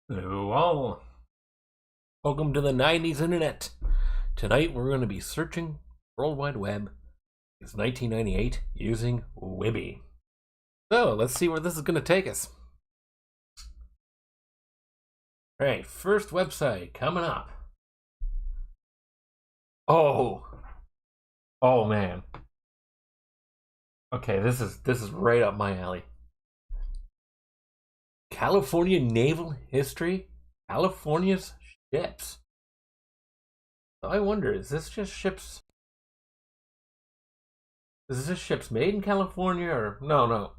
Hello all. Welcome to the 90s internet. Tonight we're going to be searching World Wide Web. It's 1998 using Wiby. So let's see where this is going to take us. Alright, first website coming up. Oh man. Okay, this is right up my alley. California naval history, California's ships. So I wonder, is this just ships? Is this ships made in California or no?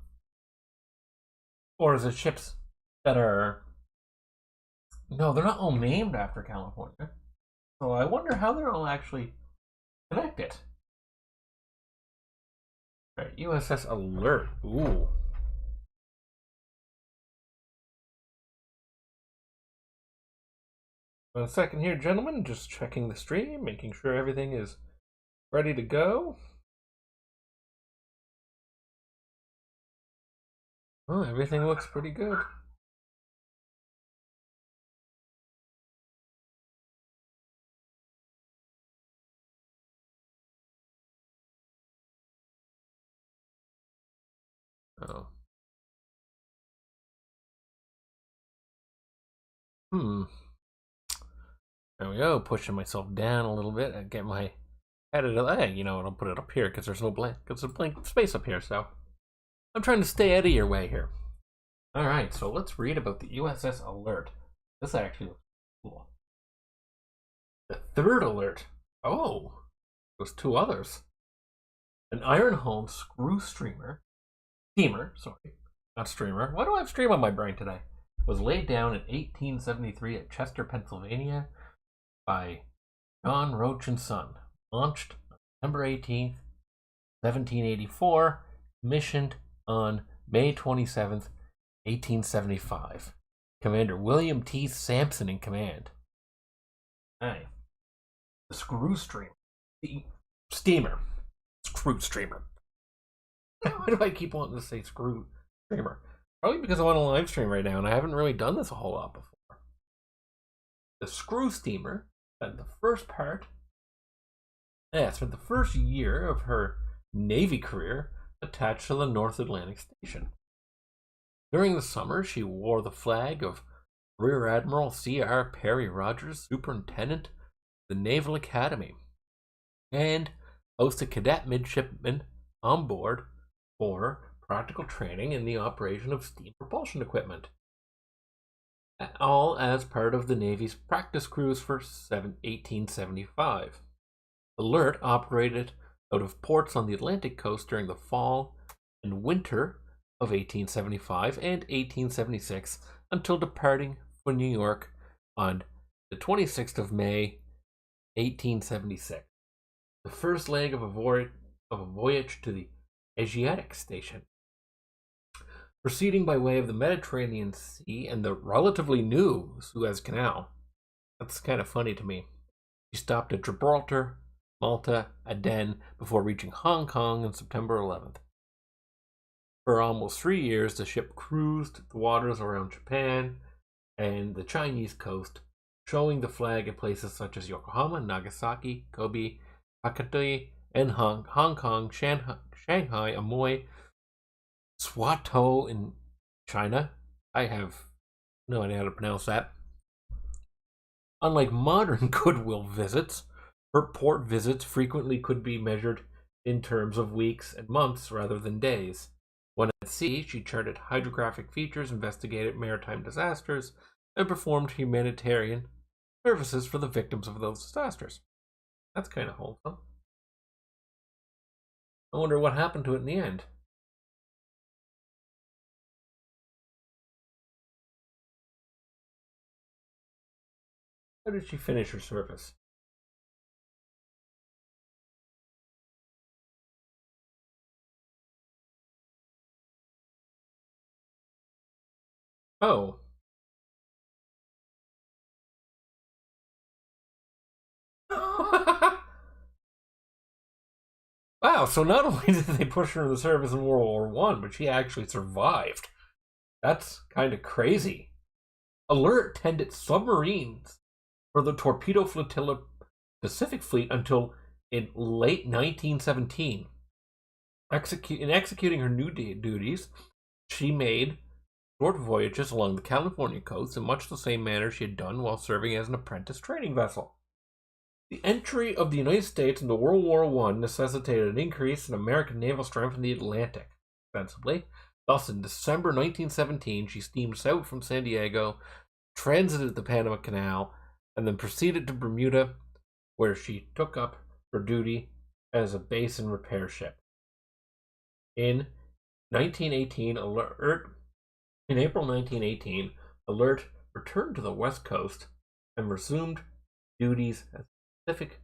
Or is it ships that are no, they're not all named after California. So I wonder how they're all actually connected. Alright, USS Alert. Ooh. A second here, gentlemen. Just checking the stream, making sure everything is ready to go. Oh, everything looks pretty good. Oh. There we go. Pushing myself down a little bit. I get my head at it. You know what? I'll put it up here because there's a blank space up here. So I'm trying to stay out of your way here. All right. So let's read about the USS Alert. This actually looks cool. The third alert. Oh, there's two others. An iron-hulled screw steamer, sorry, not streamer. Why do I have stream on my brain today? Was laid down in 1873 at Chester, Pennsylvania, by John Roach and Son. Launched on September 18th, 1784. Commissioned on May 27th, 1875. Commander William T. Sampson in command. Hey, the screw streamer. The steamer. Screw streamer. Why do I keep wanting to say screw streamer? Probably because I'm on a live stream right now and I haven't really done this a whole lot before. The screw steamer spent the first year of her Navy career attached to the North Atlantic Station. During the summer, she wore the flag of Rear Admiral C.R. Perry Rogers, Superintendent of the Naval Academy, and hosted cadet midshipmen on board for practical training in the operation of steam propulsion equipment, all as part of the Navy's practice cruise for 1875. Alert operated out of ports on the Atlantic coast during the fall and winter of 1875 and 1876 until departing for New York on the 26th of May, 1876. The first leg of a voyage to the Asiatic station. Proceeding by way of the Mediterranean Sea and the relatively new Suez Canal. That's kind of funny to me. She stopped at Gibraltar, Malta, Aden before reaching Hong Kong on September 11th. For almost 3 years, the ship cruised the waters around Japan and the Chinese coast, showing the flag at places such as Yokohama, Nagasaki, Kobe, Hakata, and Hong Kong, Shanghai, Amoy, Swato in China. I have no idea how to pronounce that. Unlike modern goodwill visits, her port visits frequently could be measured in terms of weeks and months rather than days. When at sea, she charted hydrographic features, investigated maritime disasters, and performed humanitarian services for the victims of those disasters. That's kind of wholesome. I wonder what happened to it in the end. How did she finish her service? Oh. Wow, so not only did they push her into service in World War I, but she actually survived. That's kind of crazy. Alert tended submarines for the torpedo flotilla Pacific Fleet until in late 1917. In executing her new duties, she made short voyages along the California coast in much the same manner she had done while serving as an apprentice training vessel. The entry of the United States into World War I necessitated an increase in American naval strength in the Atlantic, ostensibly. Thus, in December 1917, she steamed south from San Diego, transited the Panama Canal, and then proceeded to Bermuda, where she took up her duty as a base and repair ship. In 1918, in April 1918, Alert returned to the West Coast and resumed duties as Pacific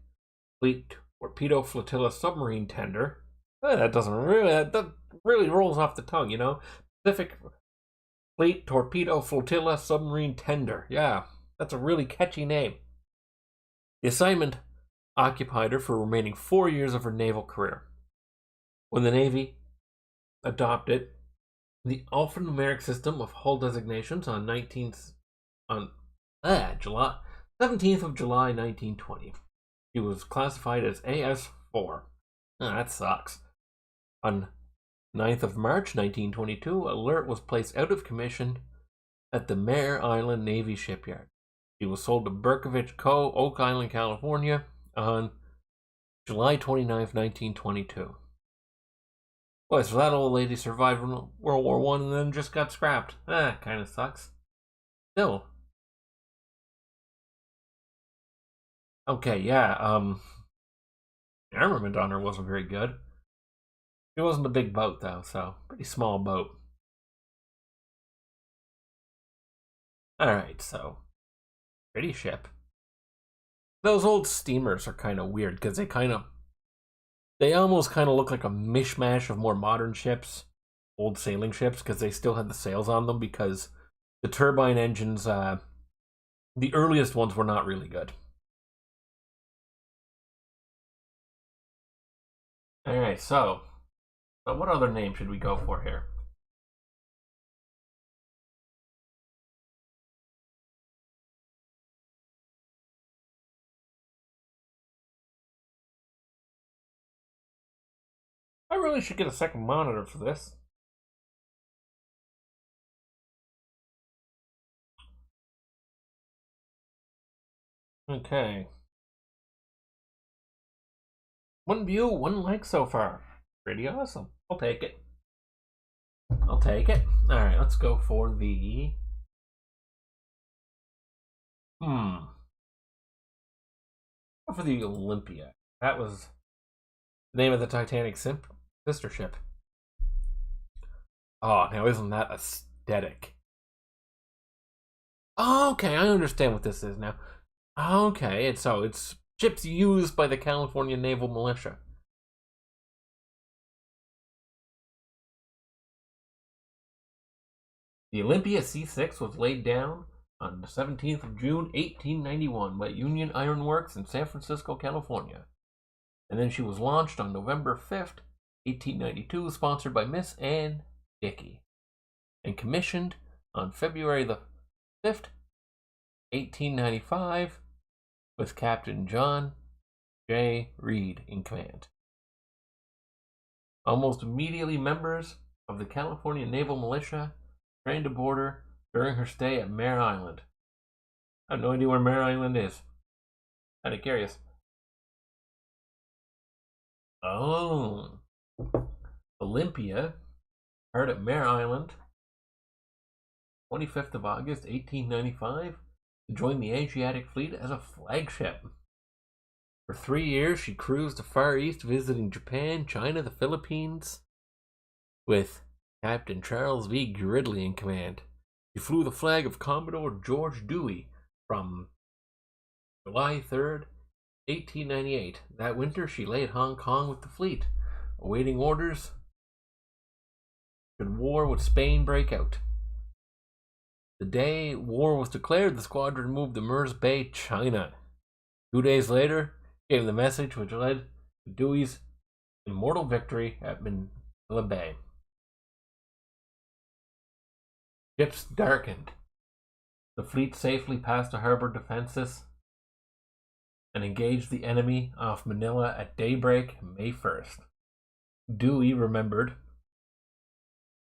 Fleet Torpedo Flotilla Submarine Tender. That really rolls off the tongue, you know? Pacific Fleet Torpedo Flotilla Submarine Tender. Yeah, that's a really catchy name. The assignment occupied her for the remaining 4 years of her naval career. When the Navy adopted the alphanumeric system of hull designations on July 17th of July 1920. She was classified as AS4. That sucks. On 9th of March 1922, Alert was placed out of commission at the Mare Island Navy Shipyard. She was sold to Berkovich Co., Oak Island, California on July 29th, 1922. Boy, so that old lady survived World War I and then just got scrapped. Kind of sucks. Still. Okay, yeah, the armament on her wasn't very good. It wasn't a big boat, though, so pretty small boat. Alright, so pretty ship. Those old steamers are kind of weird because they almost kind of look like a mishmash of more modern ships, old sailing ships, because they still had the sails on them because the turbine engines, the earliest ones were not really good. Alright, so what other name should we go for here? I really should get a second monitor for this. Okay. One view, one like so far. Pretty awesome. I'll take it. Alright, let's go for the... Go for the Olympia. That was the name of the Titanic sister ship. Oh, now isn't that aesthetic? Okay, I understand what this is now. Okay, it's ships used by the California Naval Militia. The Olympia C6 was laid down on the 17th of June, 1891 by Union Iron Works in San Francisco, California. And then she was launched on November 5th, 1892, sponsored by Miss Ann Dickey, and commissioned on February the 5th, 1895, with Captain John J. Reed in command. Almost immediately, members of the California Naval Militia trained aboard her during her stay at Mare Island. I have no idea where Mare Island is. Kind of curious. Oh. Olympia heard at Mare Island, 25th of August, 1895, to join the Asiatic Fleet as a flagship. For 3 years, she cruised the Far East, visiting Japan, China, the Philippines, with Captain Charles V. Gridley in command. She flew the flag of Commodore George Dewey from July 3rd, 1898. That winter, she lay at Hong Kong with the fleet, awaiting orders should war with Spain break out. The day war was declared, the squadron moved to Mirs Bay, China. 2 days later, came the message which led to Dewey's immortal victory at Manila Bay. Ships darkened. The fleet safely passed the harbor defenses and engaged the enemy off Manila at daybreak, May 1st. Dewey remembered,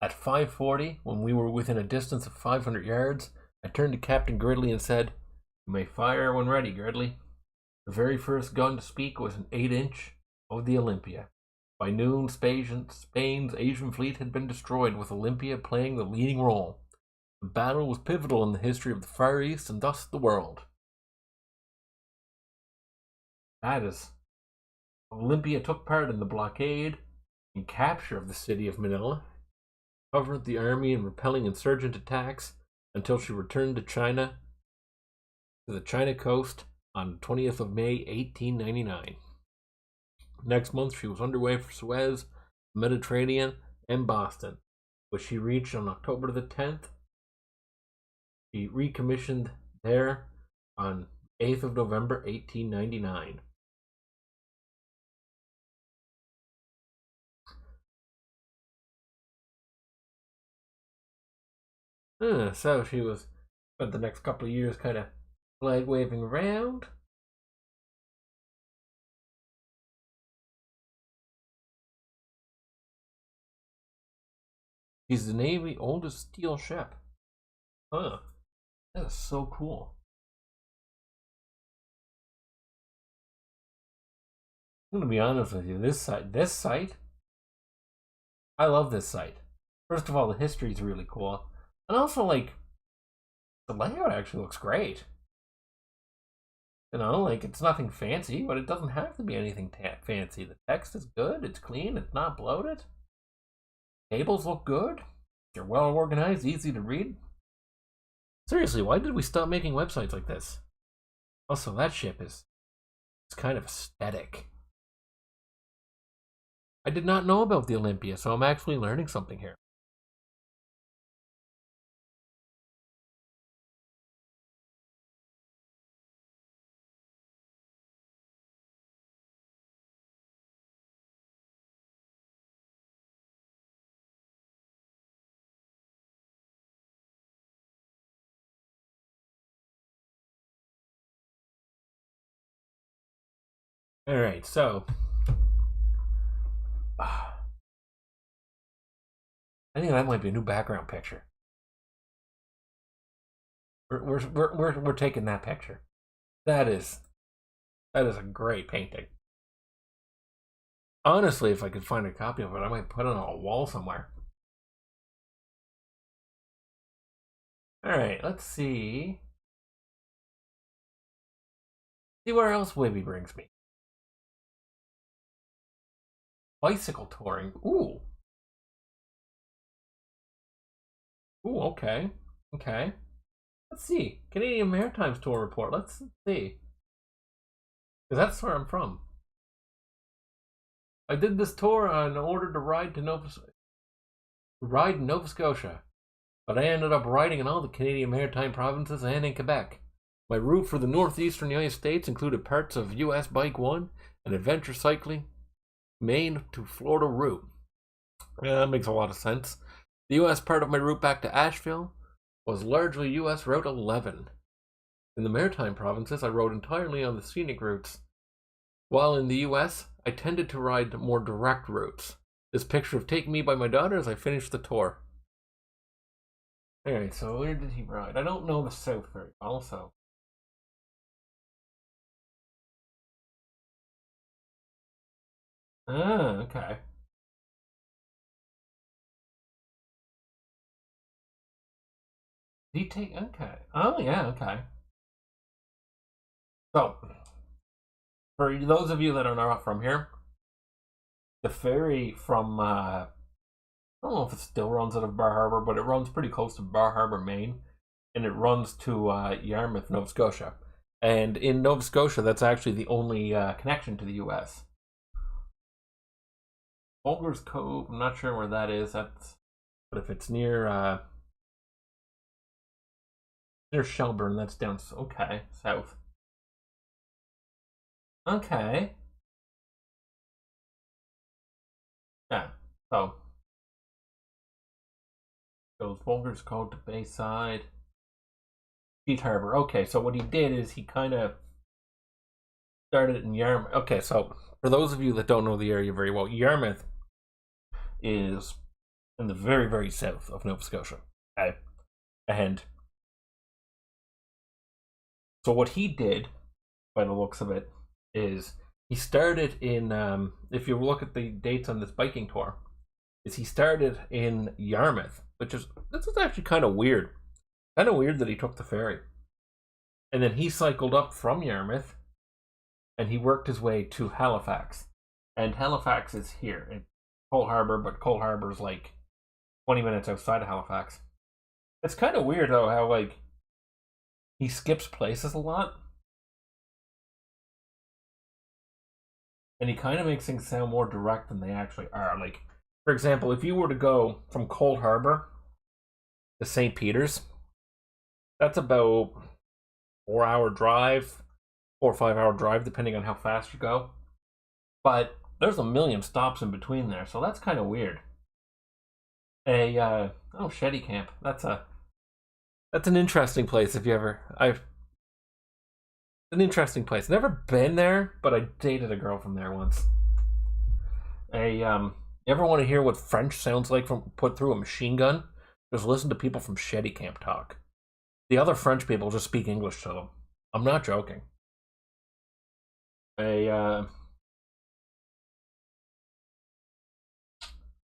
at 5:40, when we were within a distance of 500 yards, I turned to Captain Gridley and said, "You may fire when ready, Gridley." The very first gun to speak was an 8-inch of the Olympia. By noon, Spain's Asian fleet had been destroyed, with Olympia playing the leading role. The battle was pivotal in the history of the Far East and thus the world. That is, Olympia took part in the blockade and capture of the city of Manila, covered the army in repelling insurgent attacks until she returned to the China coast on 20th of May, 1899. Next month, she was underway for Suez, Mediterranean, and Boston, which she reached on October the 10th. She recommissioned there on 8th of November, 1899. So she spent the next couple of years kind of flag waving around. She's the Navy's oldest steel ship. Huh. That is so cool. I'm gonna be honest with you. This site, I love this site. First of all, the history is really cool, and also like the layout actually looks great. You know, like it's nothing fancy, but it doesn't have to be anything fancy. The text is good. It's clean. It's not bloated. Tables look good. They're well organized, easy to read. Seriously, why did we stop making websites like this? Also, that ship it's kind of aesthetic. I did not know about the Olympia, so I'm actually learning something here. Alright, so I think that might be a new background picture. We're taking that picture. That is a great painting. Honestly, if I could find a copy of it, I might put it on a wall somewhere. Alright, let's see. See where else Wiby brings me. Bicycle touring. Ooh. Ooh, okay. Okay. Let's see. Canadian Maritimes Tour Report. Let's see. Because that's where I'm from. I did this tour in order to ride in Nova Scotia, but I ended up riding in all the Canadian Maritime provinces and in Quebec. My route for the northeastern United States included parts of US Bike 1 and adventure cycling, Maine to Florida route. Yeah, that makes a lot of sense. The US part of my route back to Asheville was largely US Route 11. In the Maritime provinces, I rode entirely on the scenic routes, while in the US, I tended to ride more direct routes. This picture of taking me by my daughter as I finished the tour. Alright, so where did he ride? I don't know the South very well, so. Ah, okay. Did he take, okay. Oh, yeah, okay. So, for those of you that are not from here, the ferry from, I don't know if it still runs out of Bar Harbor, but it runs pretty close to Bar Harbor, Maine, and it runs to Yarmouth, Nova Scotia. And in Nova Scotia, that's actually the only connection to the US. Bulger's Cove, I'm not sure where that is. But if it's near Shelburne, that's down. Okay, south. Okay. Yeah. So goes Bulger's Cove to Bayside. Peach Harbor. Okay, so what he did is he kind of started in Yarmouth. Okay, so for those of you that don't know the area very well, Yarmouth is in the very, very south of Nova Scotia. Okay, and so what he did, by the looks of it, is he started in. If you look at the dates on this biking tour, is he started in Yarmouth, this is actually kind of weird. Kind of weird that he took the ferry, and then he cycled up from Yarmouth, and he worked his way to Halifax, and Halifax is here in Cole Harbour, but Cole Harbour is like 20 minutes outside of Halifax. It's kind of weird though how like he skips places a lot. And he kind of makes things sound more direct than they actually are. Like, for example, if you were to go from Cold Harbor to St. Peter's, that's about 4-hour drive, 4 or 5 hour drive, depending on how fast you go. But there's a million stops in between there, so that's kind of weird. Shetty Camp. That's an interesting place. An interesting place. Never been there, but I dated a girl from there once. You ever want to hear what French sounds like from put through a machine gun? Just listen to people from Shetty Camp talk. The other French people just speak English to them. I'm not joking.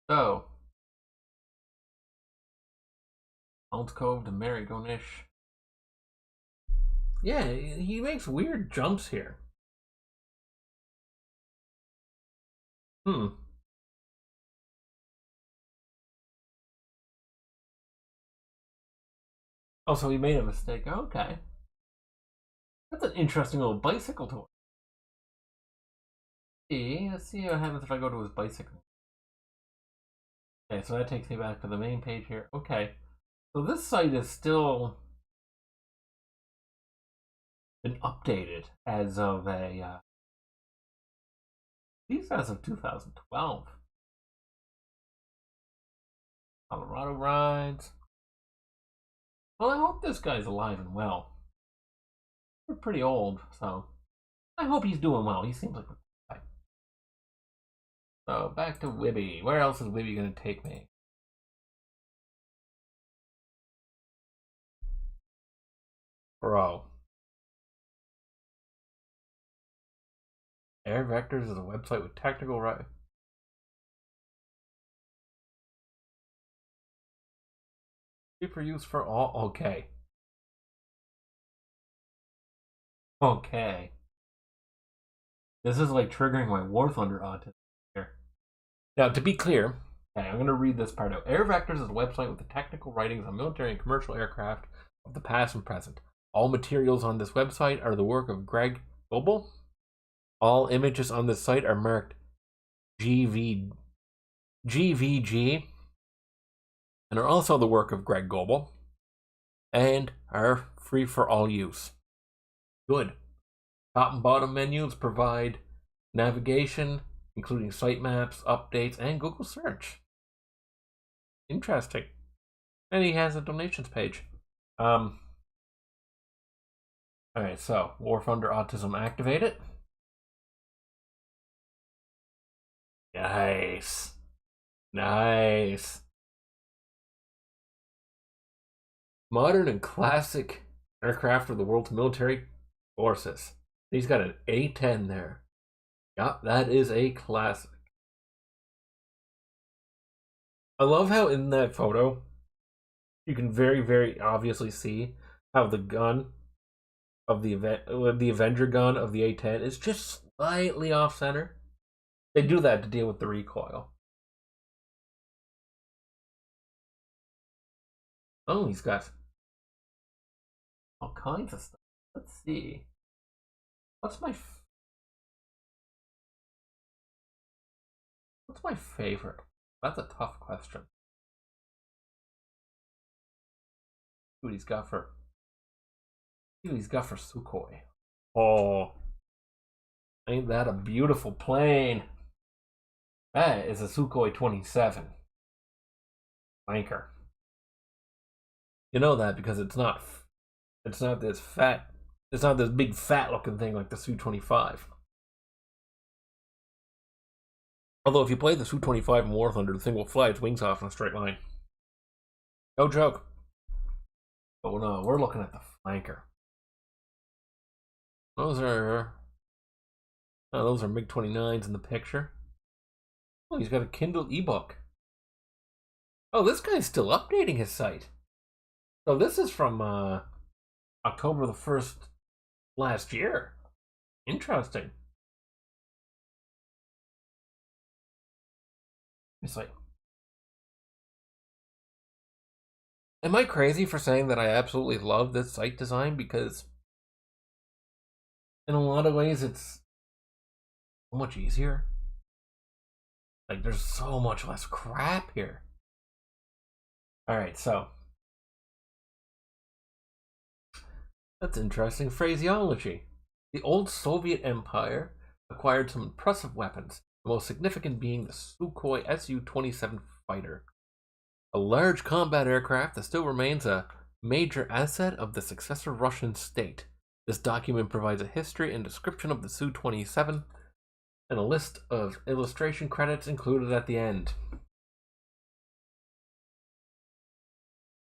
So Old Cove to Marigonish. Yeah, he makes weird jumps here. Oh, so he made a mistake. Okay. That's an interesting little bicycle tour. Let's see what happens if I go to his bicycle. Okay, so that takes me back to the main page here. Okay. So this site is still been updated as of as of 2012. Colorado rides. Well, I hope this guy's alive and well. We're pretty old, so I hope he's doing well. He seems like a guy. So back to Wiby. Where else is Wiby gonna take me? Bro. Air Vectors is a website with technical right. For use for all. Okay. Okay. This is like triggering my War Thunder autism here. Now, to be clear, okay, I'm going to read this part out. Air Vectors is a website with the technical writings on military and commercial aircraft of the past and present. All materials on this website are the work of Greg Goebel. All images on this site are marked GVG and are also the work of Greg Goebel and are free for all use. Good. Top and bottom menus provide navigation, including sitemaps, updates, and Google search. Interesting. And he has a donations page. Alright, so War Thunder Autism activated. Nice. Nice. Modern and classic aircraft of the world's military forces. He's got an A-10 there. Yup, that is a classic. I love how in that photo, you can very, very obviously see how the gun of the Avenger gun of the A-10 is just slightly off center. They do that to deal with the recoil. Oh, he's got all kinds of stuff. Let's see. What's my favorite? That's a tough question. See what he's got for Sukhoi. Oh, ain't that a beautiful plane? That is a Sukhoi 27. Wanker. You know that because it's not It's not this fat. It's not this big fat looking thing like the Su-25. Although if you play the Su-25 in War Thunder, the thing will fly its wings off in a straight line. No joke. But no, we're looking at the flanker. Those are MiG-29s in the picture. Oh, he's got a Kindle ebook. Oh, this guy's still updating his site. So this is from October the 1st last year. Interesting. It's like, am I crazy for saying that I absolutely love this site design? Because in a lot of ways it's so much easier. Like, there's so much less crap here. Alright, so that's interesting phraseology. The old Soviet Empire acquired some impressive weapons, the most significant being the Sukhoi Su-27 fighter, a large combat aircraft that still remains a major asset of the successor Russian state. This document provides a history and description of the Su-27 and a list of illustration credits included at the end.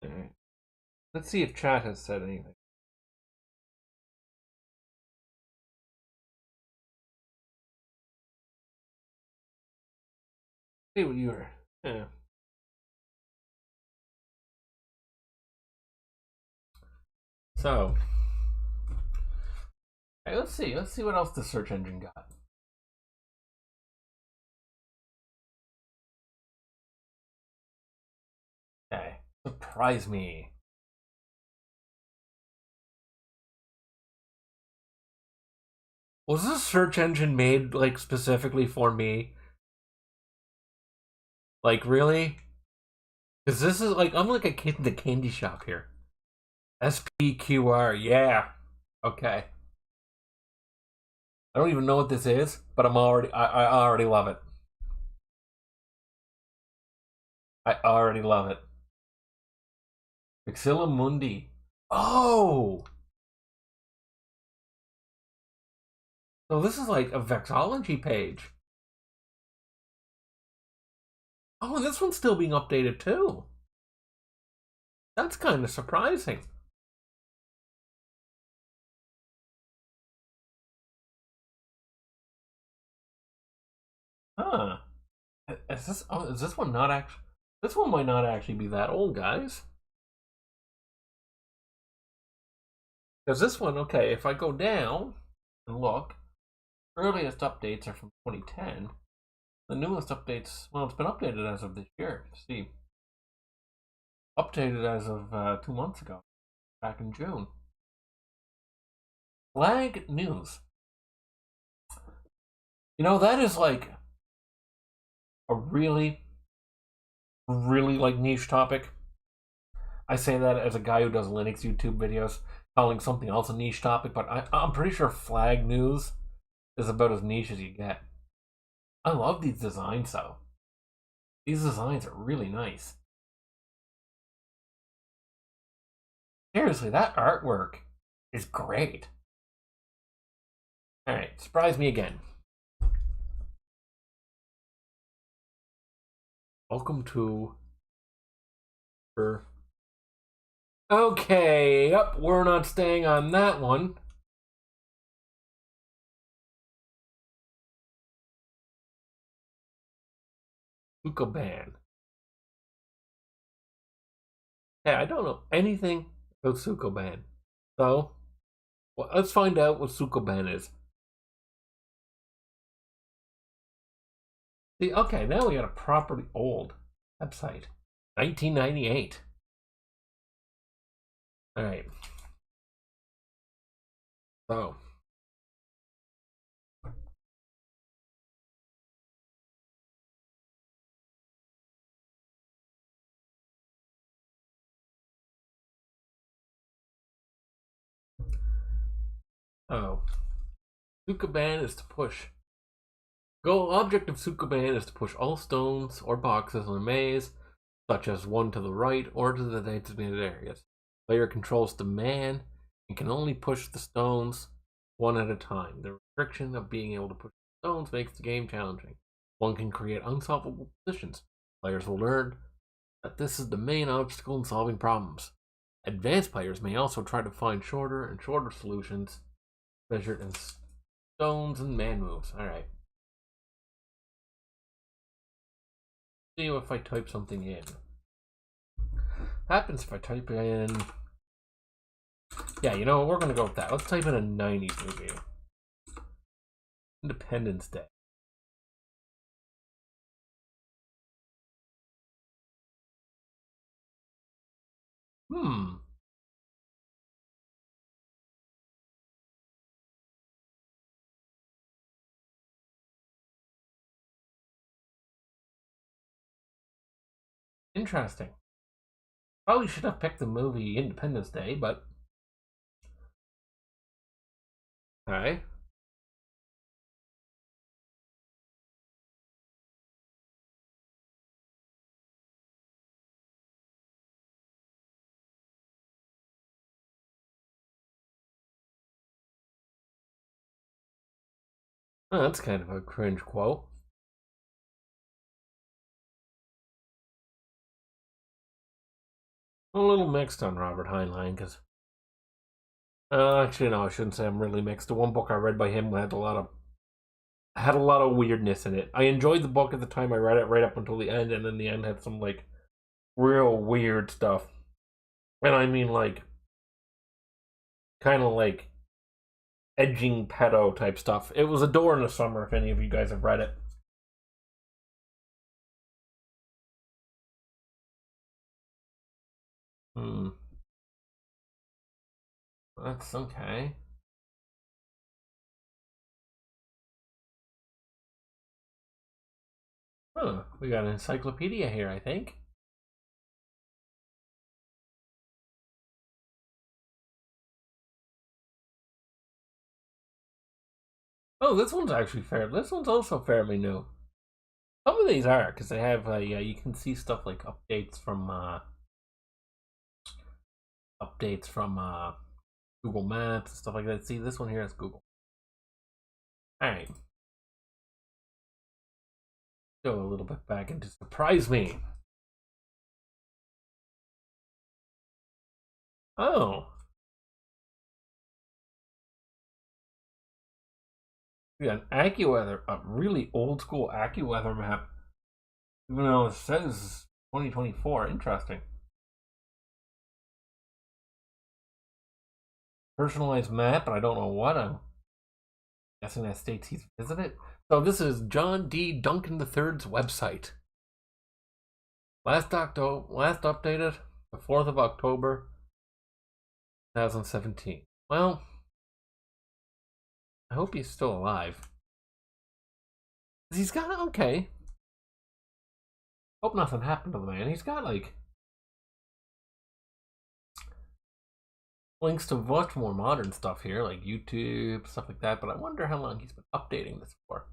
Alright. Let's see if chat has said anything. See what you were. Yeah. So, hey, let's see what else the search engine got. Okay, surprise me. Was this search engine made like specifically for me? Like, really? Because this is like, I'm like a kid in the candy shop here. SPQR, yeah. Okay. I don't even know what this is, but I already love it. I already love it. Vexilla Mundi. Oh! So this is like a vexology page. Oh, and this one's still being updated too. That's kind of surprising. Huh. Is this one not actually... This one might not actually be that old, guys. Because this one, okay, if I go down and look, earliest updates are from 2010. The newest updates, well, it's been updated as of this year. See, updated as of 2 months ago, back in June. Flag news. You know, that is like a really like niche topic. I say that as a guy who does Linux YouTube videos, calling something else a niche topic, but I'm pretty sure flag news is about as niche as you get. I love these designs though. These designs are really nice. Seriously, that artwork is great. Alright, surprise me again. Welcome to... Okay, yep, we're not staying on that one. Sukoban. Hey, I don't know anything about Sukoban. So, well, let's find out what Sukoban is. See, okay, now we got a properly old website. 1998. Alright. So. Oh. Sukoban is to push. Goal object of Sukoban is to push all stones or boxes in a maze, such as one to the right or to the designated areas. Player controls the man and can only push the stones one at a time. The restriction of being able to push stones makes the game challenging. One can create unsolvable positions. Players will learn that this is the main obstacle in solving problems. Advanced players may also try to find shorter and shorter solutions measured in stones and man moves. Alright. See if I type something in. Happens if I type in... Yeah, you know what? We're going to go with that. Let's type in a 90s movie. Independence Day. Interesting. Probably should have picked the movie Independence Day, but... Alright. Oh, that's kind of a cringe quote. I'm a little mixed on Robert Heinlein, because... actually, no, I shouldn't say I'm really mixed. The one book I read by him had a lot of weirdness in it. I enjoyed the book at the time I read it, right up until the end, and then the end had some, like, real weird stuff. And I mean, like, kind of like edging pedo type stuff. It was A Door in the Summer, if any of you guys have read it. That's okay. Huh, we got an encyclopedia here, I think. Oh, this one's actually fair. This one's also fairly new. Some of these are, because they have, yeah, you can see stuff like updates from Google Maps and stuff like that. See, this one here is Google. Alright. Go a little bit back into Surprise Me. Oh. We got an AccuWeather, a really old school AccuWeather map. Even though it says 2024. Interesting. Personalized map, but I don't know what. I'm guessing that states he's visited. So this is John D. Duncan III's website. Last updated the 4th of October, 2017. Well, I hope he's still alive. He's got, okay. Hope nothing happened to the man. He's got, like, links to much more modern stuff here, like YouTube, stuff like that, but I wonder how long he's been updating this for.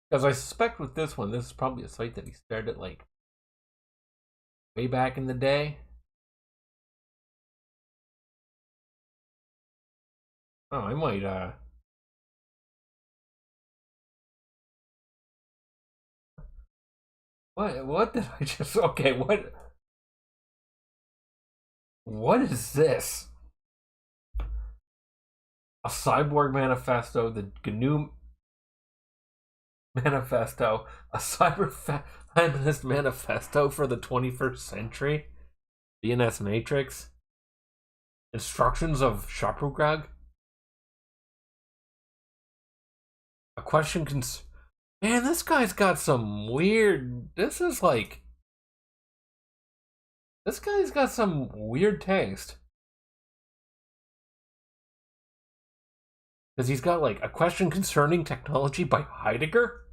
Because I suspect with this one, this is probably a site that he started, like, way back in the day. Oh, I might, What did I just... Okay, what is this? A cyborg manifesto, the GNU manifesto, a cyber feminist manifesto for the 21st century, DNS matrix, instructions of Shaprugag, a question man, this guy's got some weird... This guy's got some weird taste. Because he's got, like, a question concerning technology by Heidegger?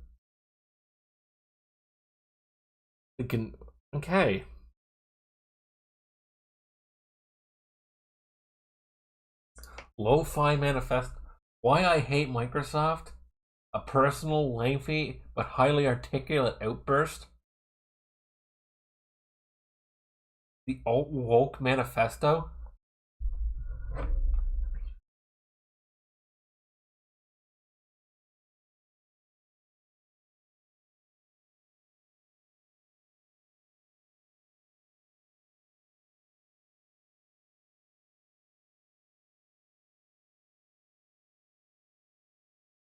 Okay. Lo-fi manifest. Why I hate Microsoft. A personal, lengthy, but highly articulate outburst. The alt-woke manifesto.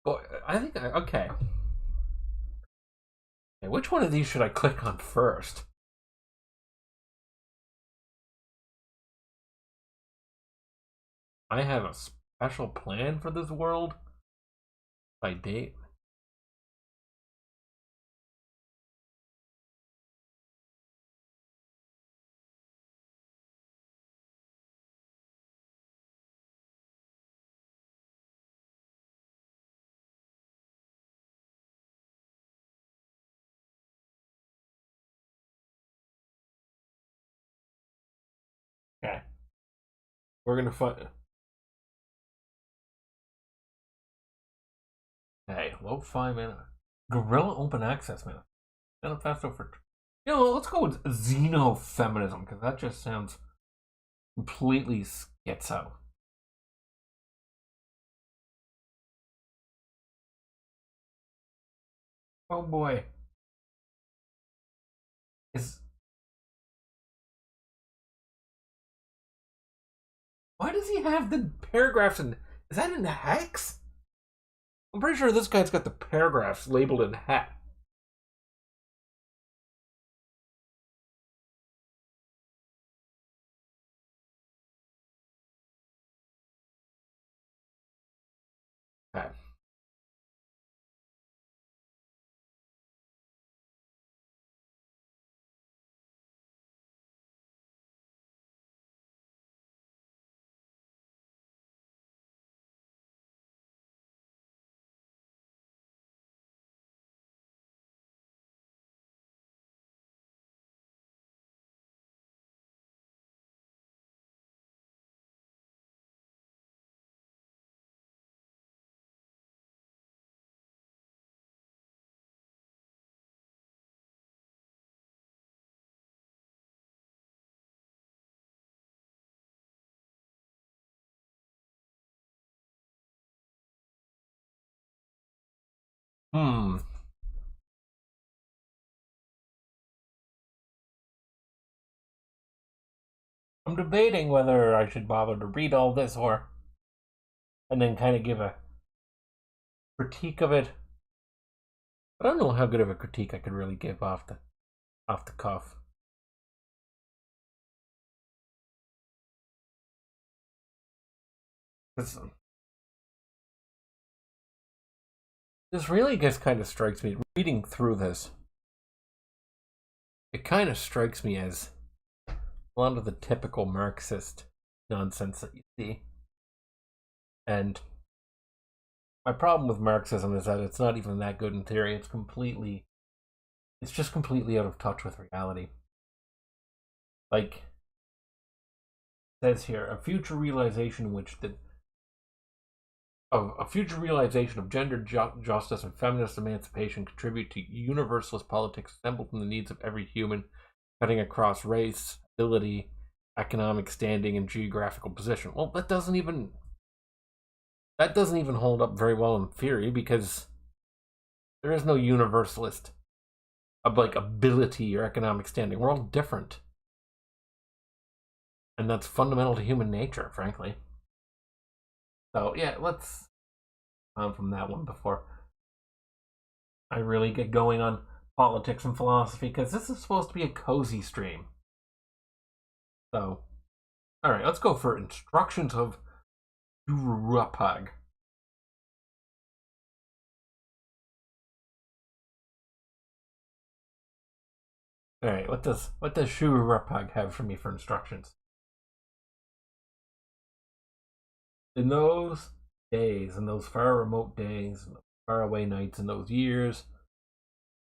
Oh, I think okay. Which one of these should I click on first? I have a special plan for this world by date. Okay. We're gonna find. Hey, low 5 minute. Guerrilla open access, man. Manifesto for. Let's go with xenofeminism, because that just sounds completely schizo. Oh boy. Why does he have the paragraphs in. Is that in hex? I'm pretty sure this guy's got the paragraphs labeled in hex. Okay. Hmm. I'm debating whether I should bother to read all this and then kind of give a critique of it. I don't know how good of a critique I could really give off the cuff. This really just kind of strikes me, reading through this, it kind of strikes me as a lot of the typical Marxist nonsense that you see. And my problem with Marxism is that it's not even that good in theory. It's just completely out of touch with reality. Like, it says here, a future realization of gender justice and feminist emancipation contribute to universalist politics assembled from the needs of every human, cutting across race, ability, economic standing, and geographical position. Well, that doesn't even hold up very well in theory, because there is no universalist of like ability or economic standing. We're all different, and that's fundamental to human nature, frankly. So yeah, let's from that one before I really get going on politics and philosophy, because this is supposed to be a cozy stream. So, all right, let's go for instructions of Shurupag. All right, what does Shurupag have for me for instructions? In those days, in those far remote days, and far away nights, in those years,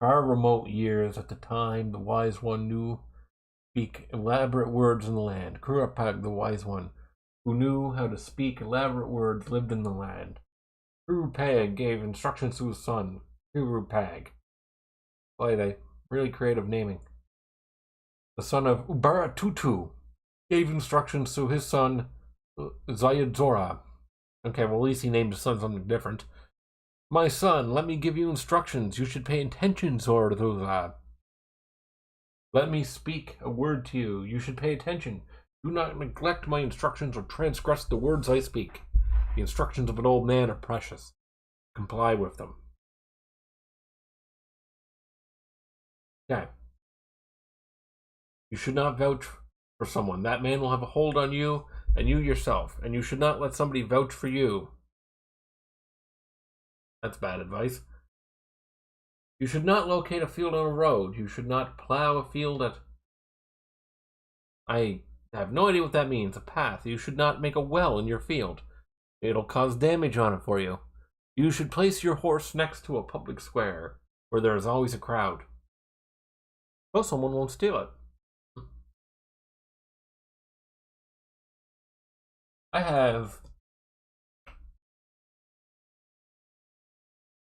far remote years, at the time the wise one knew speak elaborate words in the land. Kurapag, the wise one, who knew how to speak elaborate words, lived in the land. Kurupag gave instructions to his son, Kurupag. Boy, they really creative naming. The son of Ubaratutu gave instructions to his son, Zayadzora. Okay, well, at least he named his son something different. My son, let me give you instructions. You should pay attention, Zordula. Let me speak a word to you. You should pay attention. Do not neglect my instructions or transgress the words I speak. The instructions of an old man are precious. comply with them. Okay. You should not vouch for someone. That man will have a hold on you and you yourself, and you should not let somebody vouch for you. That's bad advice. You should not locate a field on a road. You should not plow a field at... I have no idea what that means. A path. You should not make a well in your field. It'll cause damage on it for you. You should place your horse next to a public square where there is always a crowd. So someone won't steal it. I have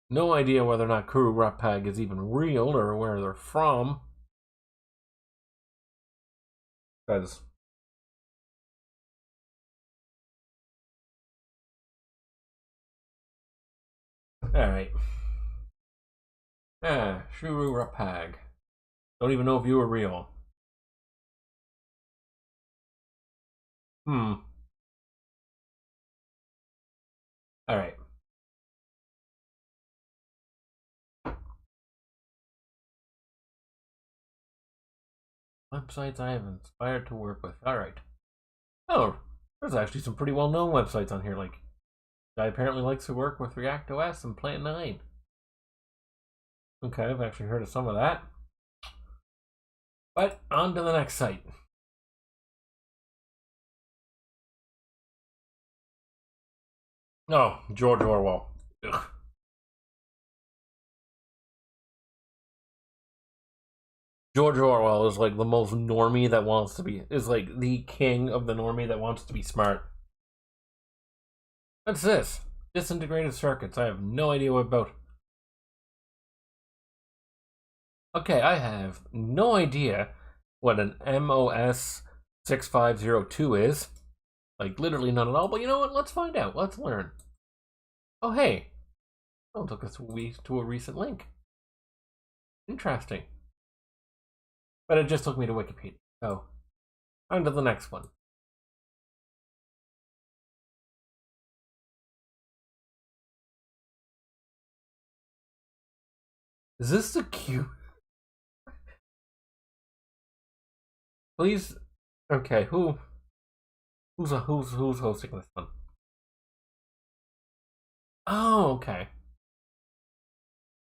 no idea whether or not Kuru Rapag is even real or where they're from. Because alright. Shuru Rapag. Don't even know if you were real. Alright. Websites I have inspired to work with. Alright. Oh, there's actually some pretty well-known websites on here. Like, guy apparently likes to work with React OS and Plant 9. Okay, I've actually heard of some of that. But on to the next site. Oh, George Orwell. Ugh. George Orwell is like the most normie that wants to be, is like the king of the normie that wants to be smart. What's this? Disintegrated circuits. I have no idea what about. Okay, I have no idea what an MOS 6502 is. Like, literally none at all. But you know what? Let's find out. Let's learn. Oh, hey. Oh, it took us to a recent link. Interesting. But it just took me to Wikipedia. So, on to the next one. Is this the cue? Please. Okay, who's hosting this one? Oh, okay.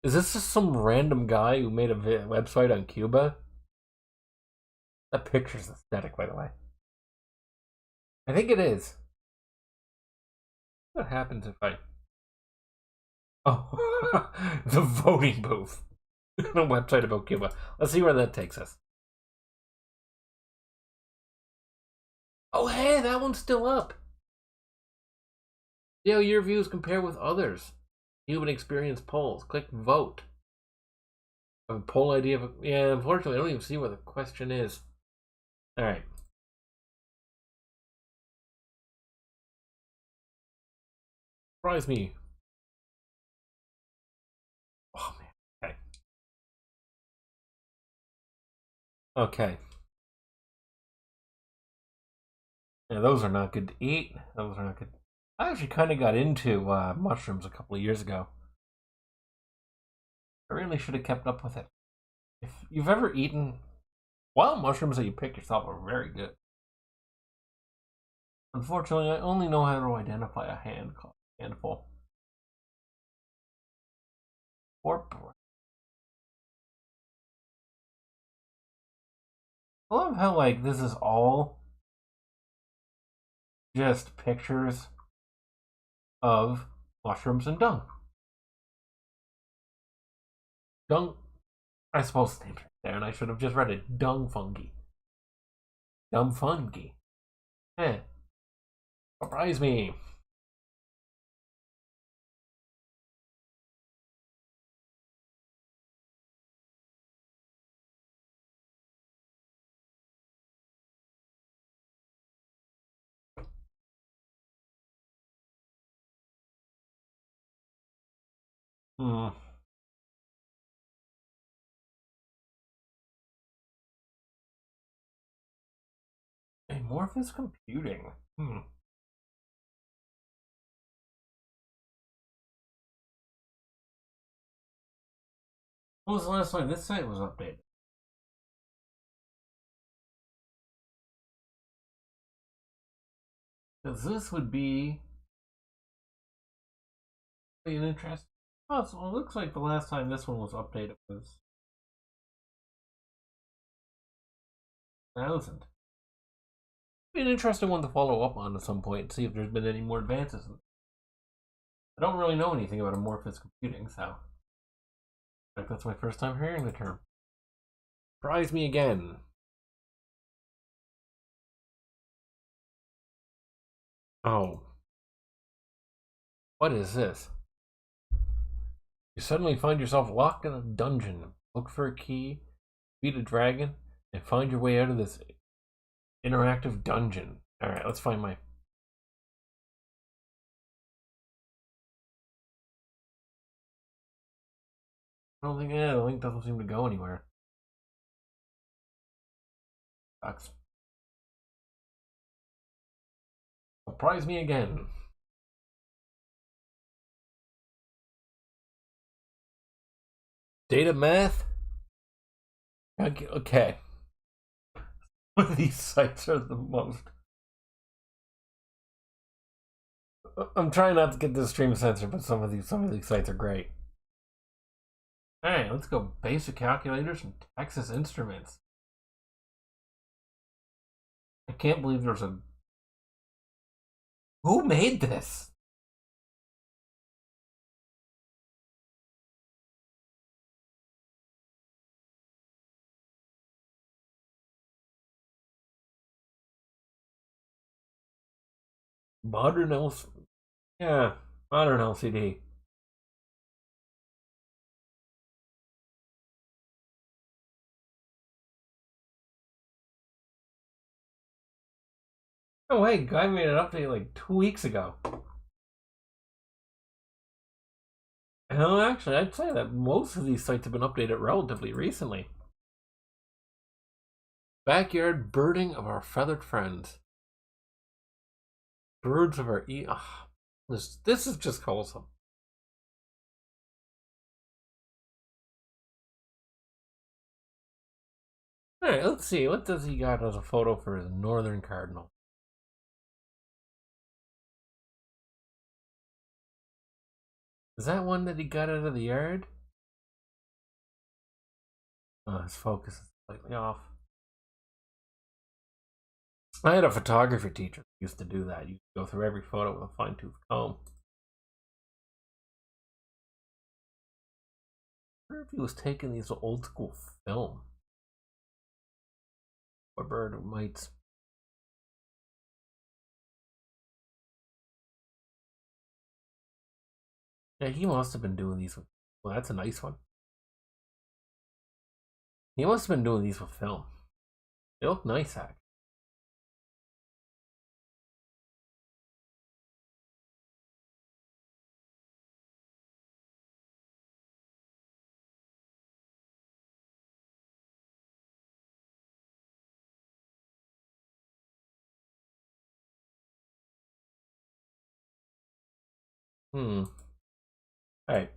Is this just some random guy who made a website on Cuba? That picture's aesthetic, by the way. I think it is. What happens if I... Oh, the voting booth. A website about Cuba. Let's see where that takes us. Oh, hey, that one's still up. See how your views compare with others. Human experience polls. Click vote. A poll ID of... Yeah, unfortunately, I don't even see what the question is. Alright. Surprise me. Oh, man. Okay. Okay. Yeah, those are not good to eat. Those are not good. I actually kind of got into mushrooms a couple of years ago. I really should have kept up with it. If you've ever eaten wild mushrooms that you pick yourself are very good. Unfortunately, I only know how to identify a handful. Or I love how like this is all just pictures of mushrooms and dung. Dung, I suppose the name's right there, and I should have just read it. Dung fungi. Dung fungi. Eh. Surprise me. Hmm. Amorphous computing. Hmm. When was the last time this site was updated? Because this would be an interesting. Oh, so it looks like the last time this one was updated was 1000. Be an interesting one to follow up on at some point and see if there's been any more advances. I don't really know anything about amorphous computing, so in fact, that's my first time hearing the term. Surprise me again. Oh. What is this? You suddenly find yourself locked in a dungeon. Look for a key, beat a dragon, and find your way out of this interactive dungeon. Alright, let's find my... I don't think, the link doesn't seem to go anywhere. Sucks. Surprise me again. Data math? Okay. One of these sites are the most... I'm trying not to get this stream censored, but some of these sites are great. Alright, let's go. Basic calculators and Texas Instruments. I can't believe there's a... Who made this? Modern LCD. Yeah, modern LCD. Oh wait, guy made an update like 2 weeks ago. No, actually, I'd say that most of these sites have been updated relatively recently. Backyard birding of our feathered friends. Birds of our this is just wholesome. Alright, let's see. What does he got as a photo for his northern cardinal? Is that one that he got out of the yard? Oh, his focus is slightly off. I had a photography teacher who used to do that. You go through every photo with a fine-tooth comb. I wonder if he was taking these old school film. Or bird of mites. Yeah, he must have been doing these with... Well, that's a nice one. He must have been doing these with film. They look nice, actually. Alright.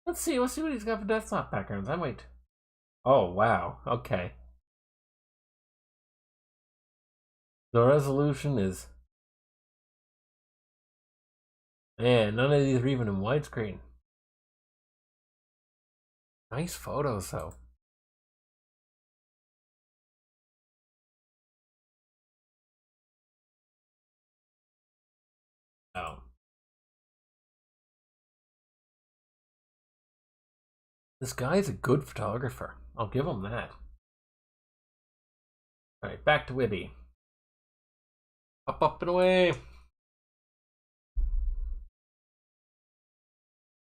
Let's see what he's got for desktop backgrounds. I might... Oh, wow. Okay. The resolution is... Man, none of these are even in widescreen. Nice photos, though. Oh. This guy's a good photographer. I'll give him that. Alright, back to Wiby. Up and away.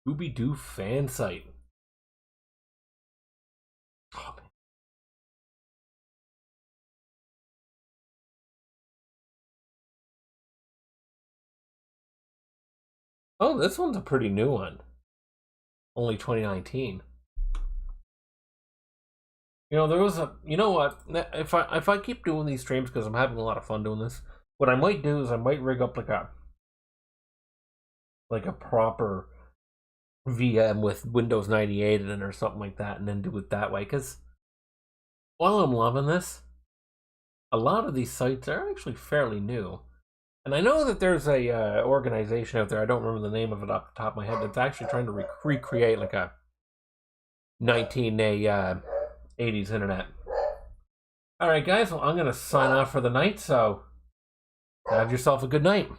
Scooby-Doo fan site. Oh, man. Oh, this one's a pretty new one. Only 2019. You know, there was a... You know what? If I keep doing these streams because I'm having a lot of fun doing this, what I might do is I might rig up like a like a proper VM with Windows 98 in it or something like that, and then do it that way. Because while I'm loving this, a lot of these sites are actually fairly new. And I know that there's a organization out there, I don't remember the name of it off the top of my head, that's actually trying to recreate like a 1980s internet. Alright guys, well I'm going to sign off for the night, so have yourself a good night.